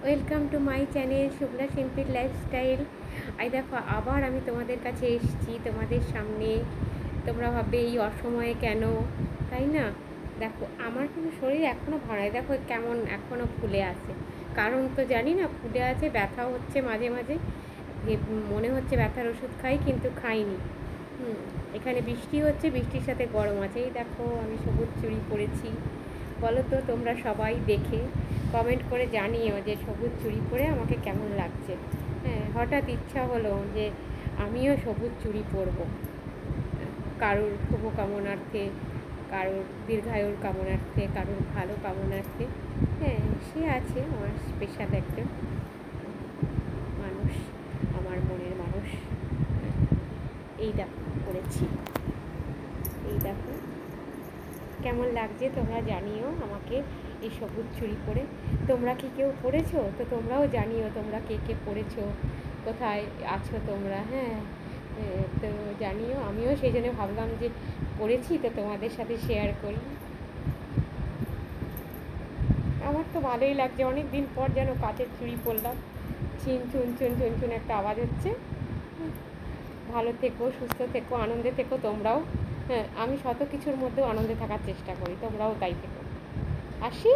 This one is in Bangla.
Welcome to my channel Shubhra simple lifestyle. দেখো আবার আমি তোমাদের কাছে এসেছি, তোমাদের সামনে। তোমরা ভাববে এই অসময়ে কেন, তাই না? দেখো আমার কিন্তু শরীর এখনও ভাড়ায়, দেখো কেমন এখনও ফুলে আছে। কারণ তো জানি না, ফুলে আছে, ব্যথা হচ্ছে মাঝে মাঝে, মনে হচ্ছে ব্যথার ওষুধ খাই কিন্তু খাইনি। এখানে বৃষ্টি হচ্ছে, বৃষ্টির সাথে গরম আছে। এই দেখো আমি সবুজ চুড়ি পরেছি। বলো তো তোমরা সবাই দেখে কমেন্ট করে জানিও যে সবুজ চুড়ি পরে আমাকে কেমন লাগছে। হ্যাঁ, হঠাৎ ইচ্ছা হলো যে আমিও সবুজ চুড়ি পরবো, কারোর শুভ কামনার্থে, কারোর দীর্ঘায়ুর কামনার্থে, কারোর ভালো কামনার্থে। হ্যাঁ, সে আছে আমার স্পেশাল একজন মানুষ, আমার মনের মানুষ। এই দেখো পরেছি, এই দেখো কেমন লাগছে তোমরা জানিও আমাকে এই সবুজ চুড়ি পরে। তোমরা কি কেউ পরেছো? তো তোমরাও জানিও তোমরা কে কে পরেছো, কোথায় আছো তোমরা। হ্যাঁ, তো জানিও। আমিও সেই জন্য ভাবলাম যে পরেছি তো তোমাদের সাথে শেয়ার করি। আমার তো ভালোই লাগছে, অনেক দিন পর যেন কাচের চুড়ি পরলাম। চিন চুন চুন চুন চুন একটা আওয়াজ হচ্ছে। ভালো থেকো, সুস্থ থেকো, আনন্দে থেকো তোমরাও। হ্যাঁ, আমি শত কিছুর মধ্যেও আনন্দে থাকার চেষ্টা করি, তোমরাও তাই থেকো। আসি।